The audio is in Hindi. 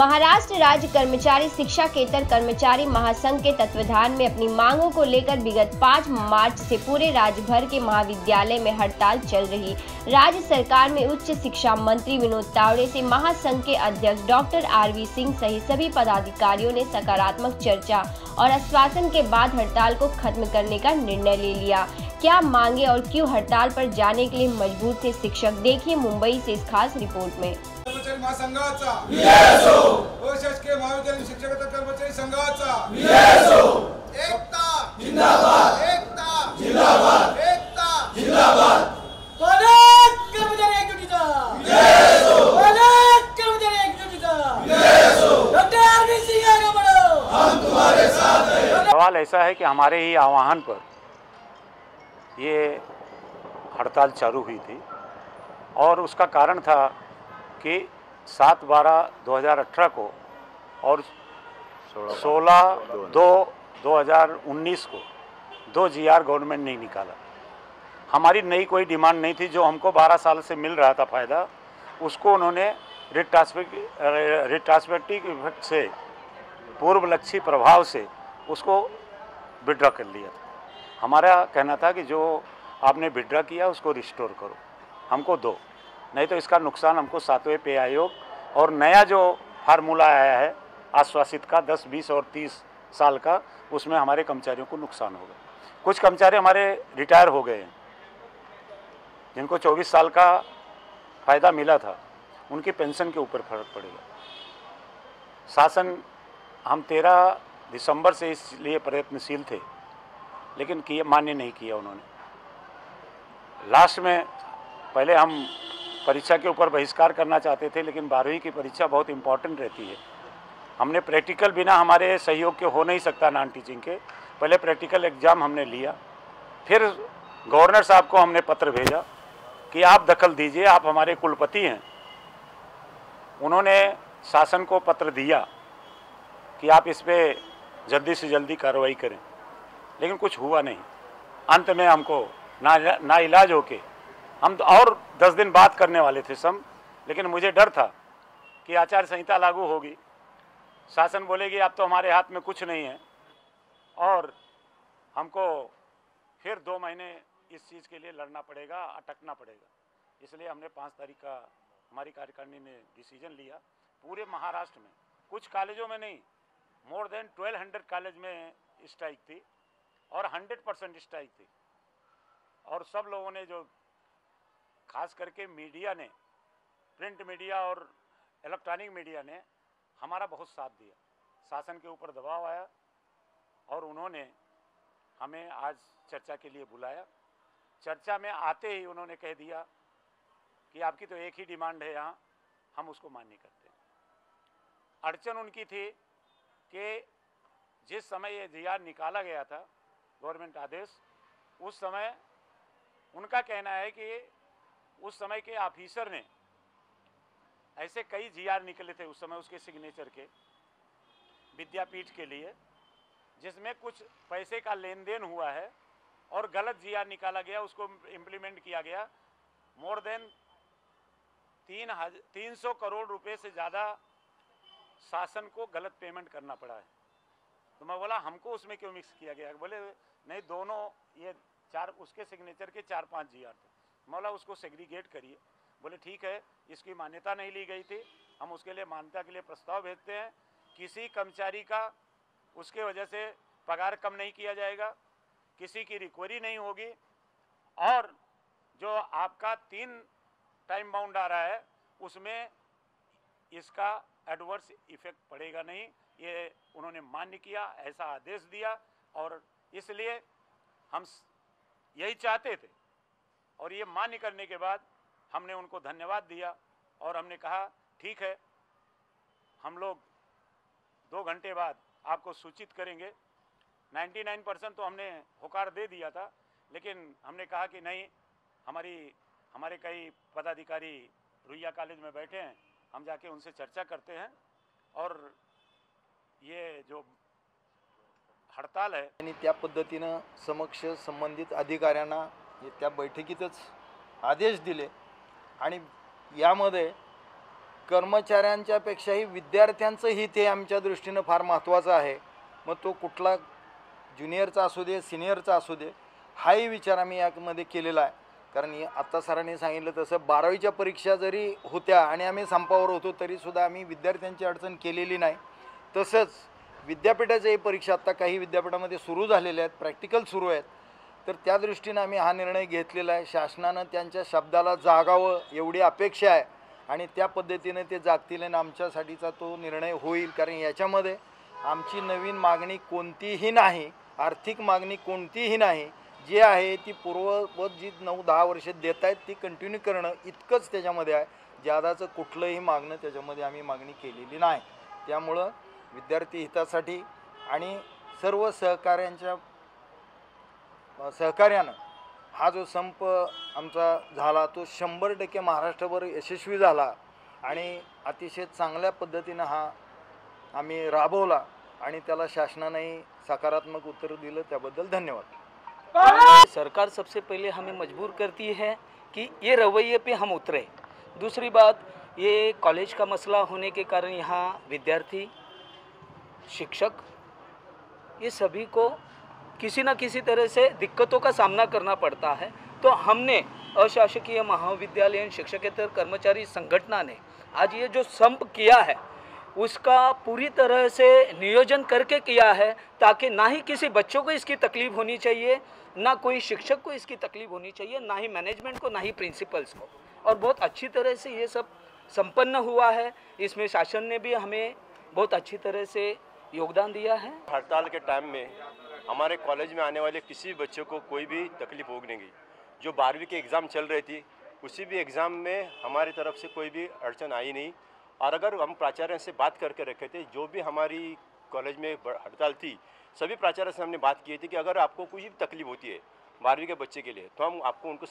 महाराष्ट्र राज्य कर्मचारी शिक्षकेतर कर्मचारी महासंघ के तत्वाधान में अपनी मांगों को लेकर विगत 5 मार्च से पूरे राज्य भर के महाविद्यालय में हड़ताल चल रही। राज्य सरकार में उच्च शिक्षा मंत्री विनोद तावड़े से महासंघ के अध्यक्ष डॉक्टर आरवी सिंह सहित सभी पदाधिकारियों ने सकारात्मक चर्चा और आश्वासन के बाद हड़ताल को खत्म करने का निर्णय ले लिया। क्या मांगे और क्यों हड़ताल पर जाने के लिए मजबूर थे शिक्षक, देखिए मुंबई से इस खास रिपोर्ट में। कर्मचारी महासंघाचा शासकीय महाविद्यालय शिक्षकेतर कर्मचारी संघाचा एकता जिंदाबाद, एकता जिंदाबाद, एकता जिंदाबाद। कर्मचारी एकजुटीचा कर्मचारी एकजुटीचा डॉक्टर आरवी सिंह आगे बढ़ो, हम तुम्हारे साथ हैं। सवाल ऐसा है कि हमारे ही आह्वान पर ये हड़ताल चालू हुई थी और उसका कारण था कि 7/12/2018 को और 16/2/2019 को 2 GR गवर्नमेंट ने निकाला। हमारी नई कोई डिमांड नहीं थी। जो हमको 12 साल से मिल रहा था फ़ायदा, उसको उन्होंने रिट्रांसपेक्टिव इफेक्ट से, पूर्वलक्षी प्रभाव से उसको विड्रॉ कर लिया था। हमारा कहना था कि जो आपने विड्रॉ किया उसको रिस्टोर करो, हमको दो, नहीं तो इसका नुकसान हमको 7वें पे आयोग और नया जो फार्मूला आया है आश्वासित का 10, 20 और 30 साल का, उसमें हमारे कर्मचारियों को नुकसान होगा। कुछ कर्मचारी हमारे रिटायर हो गए हैं, जिनको 24 साल का फ़ायदा मिला था, उनकी पेंशन के ऊपर फर्क पड़ेगा। शासन हम 13 दिसंबर से इसलिए प्रयत्नशील थे, लेकिन मान्य नहीं किया उन्होंने। लास्ट में पहले हम परीक्षा के ऊपर बहिष्कार करना चाहते थे, लेकिन 12वीं की परीक्षा बहुत इम्पॉर्टेंट रहती है। हमने प्रैक्टिकल बिना हमारे सहयोग के हो नहीं सकता नॉन टीचिंग के। पहले प्रैक्टिकल एग्ज़ाम हमने लिया, फिर गवर्नर साहब को हमने पत्र भेजा कि आप दखल दीजिए, आप हमारे कुलपति हैं। उन्होंने शासन को पत्र दिया कि आप इस पर जल्दी से जल्दी कार्रवाई करें, लेकिन कुछ हुआ नहीं। अंत में हमको ना इलाज होके हम और 10 दिन बात करने वाले थे सब, लेकिन मुझे डर था कि आचार संहिता लागू होगी, शासन बोलेगी अब तो हमारे हाथ में कुछ नहीं है, और हमको फिर 2 महीने इस चीज़ के लिए लड़ना पड़ेगा, अटकना पड़ेगा। इसलिए हमने 5 तारीख का हमारी कार्यकारिणी ने डिसीजन लिया। पूरे महाराष्ट्र में, कुछ कॉलेजों में नहीं, मोर देन 1200 कॉलेज में स्ट्राइक थी और 100% स्ट्राइक थी। और सब लोगों ने, जो खास करके मीडिया ने, प्रिंट मीडिया और इलेक्ट्रॉनिक मीडिया ने हमारा बहुत साथ दिया। शासन के ऊपर दबाव आया और उन्होंने हमें आज चर्चा के लिए बुलाया। चर्चा में आते ही उन्होंने कह दिया कि आपकी तो एक ही डिमांड है यहाँ, हम उसको मान्य करते हैं। अड़चन उनकी थी कि जिस समय ये GR निकाला गया था, गवर्नमेंट आदेश, उस समय उनका कहना है कि उस समय के ऑफिसर ने, ऐसे कई GR निकले थे उस समय उसके सिग्नेचर के विद्यापीठ के लिए, जिसमें कुछ पैसे का लेन देन हुआ है और गलत GR निकाला गया, उसको इम्प्लीमेंट किया गया। मोर देन 300 करोड़ रुपए से ज़्यादा शासन को गलत पेमेंट करना पड़ा है। तो मैं बोला हमको उसमें क्यों मिक्स किया गया? बोले नहीं, दोनों ये 4 उसके सिग्नेचर के 4-5 GR थे। मौला उसको सेग्रीगेट करिए। बोले ठीक है, इसकी मान्यता नहीं ली गई थी, हम उसके लिए मान्यता के लिए प्रस्ताव भेजते हैं। किसी कर्मचारी का उसके वजह से पगार कम नहीं किया जाएगा, किसी की रिकवरी नहीं होगी, और जो आपका 3 टाइम बाउंड आ रहा है उसमें इसका एडवर्स इफेक्ट पड़ेगा नहीं। ये उन्होंने मान्य किया, ऐसा आदेश दिया, और इसलिए हम यही चाहते थे। और ये मान्य करने के बाद हमने उनको धन्यवाद दिया और हमने कहा ठीक है, हम लोग 2 घंटे बाद आपको सूचित करेंगे। 99% तो हमने होकार दे दिया था, लेकिन हमने कहा कि नहीं, हमारे कई पदाधिकारी रुइया कॉलेज में बैठे हैं, हम जाके उनसे चर्चा करते हैं। और ये जो हड़ताल है, आणि त्या पद्धतीनं समक्ष संबंधित अधिकाऱ्यांना त्या बैठकीतच आदेश दिले आणि यामध्ये कर्मचाऱ्यांच्या पेक्षाही विद्यार्थ्यांचं हित हे आमच्या दृष्टीनं फार महत्त्वाचं आहे. मग तो कुठला ज्युनियरचा असू दे, सिनियरचा असू दे, हाही विचार आम्ही यामध्ये केलेला आहे. कारण आत्ता सरांनी सांगितलं तसं 12वीच्या परीक्षा जरी होत्या आणि आम्ही संपावर होतो तरीसुद्धा आम्ही विद्यार्थ्यांची अडचण केलेली नाही. तसंच विद्यापीठाच्याही परीक्षा आत्ता काही विद्यापीठामध्ये सुरू झालेल्या आहेत, प्रॅक्टिकल सुरू आहेत. तर त्या दृष्टीनं आम्ही हा निर्णय घेतलेला आहे. शासनानं त्यांच्या शब्दाला जागावं एवढी अपेक्षा आहे आणि त्या पद्धतीने ते जागतील आणि आमच्यासाठीचा तो निर्णय होईल. कारण याच्यामध्ये आमची नवीन मागणी कोणतीही नाही, आर्थिक मागणी कोणतीही नाही. जी आहे ती पूर्ववत जी 9-10 वर्ष देत आहेत ती कंटिन्यू करणं इतकंच त्याच्यामध्ये आहे. ज्यादाचं कुठलंही मागणं त्याच्यामध्ये आम्ही मागणी केलेली नाही. त्यामुळं विद्यार्थी हितासाठी आणि सर्व सहकार्यानं हा जो संप आमचा झाला तो 100% महाराष्ट्रभर यशस्वी झाला आणि अतिशय चांगल्या पद्धतीनं हा आम्ही राबवला आणि त्याला शासनानेही सकारात्मक उत्तर दिलं. त्याबद्दल धन्यवाद. सरकार सबसे पहले हमें मजबूर करती है कि ये रवैये पे हम उतरे. दूसरी बात, ये कॉलेज का मसला होने के कारण यहाँ विद्यार्थी, शिक्षक, ये सभी को किसी न किसी तरह से दिक्कतों का सामना करना पड़ता है. तो हमने अशासकीय महाविद्यालयीन शिक्षकेतर कर्मचारी संगठना ने आज ये जो संप किया है उसका पूरी तरह से नियोजन करके किया है ताकि ना ही किसी बच्चों को इसकी तकलीफ़ होनी चाहिए, ना कोई शिक्षक को इसकी तकलीफ़ होनी चाहिए, ना ही मैनेजमेंट को, ना ही प्रिंसिपल्स को. और बहुत अच्छी तरह से ये सब संपन्न हुआ है. इसमें शासन ने भी हमें बहुत अच्छी तरह से योगदान दिया है. हड़ताल के टाइम में हमारे कॉलेज में आने वाले किसी भी बच्चों को कोई भी तकलीफ होगी नहीं. जो 12वीं के एग्ज़ाम चल रही थी उसी भी एग्ज़ाम में हमारी तरफ से कोई भी अड़चन आई नहीं. और अगर हम प्राचार्य से बात करके रखे थे, जो भी हमारी कॉलेज में हड़ताल थी सभी प्राचार्य से हमने बात की थी कि अगर आपको कोई भी तकलीफ होती है 12वीं के बच्चे के लिए तो हम आपको उनको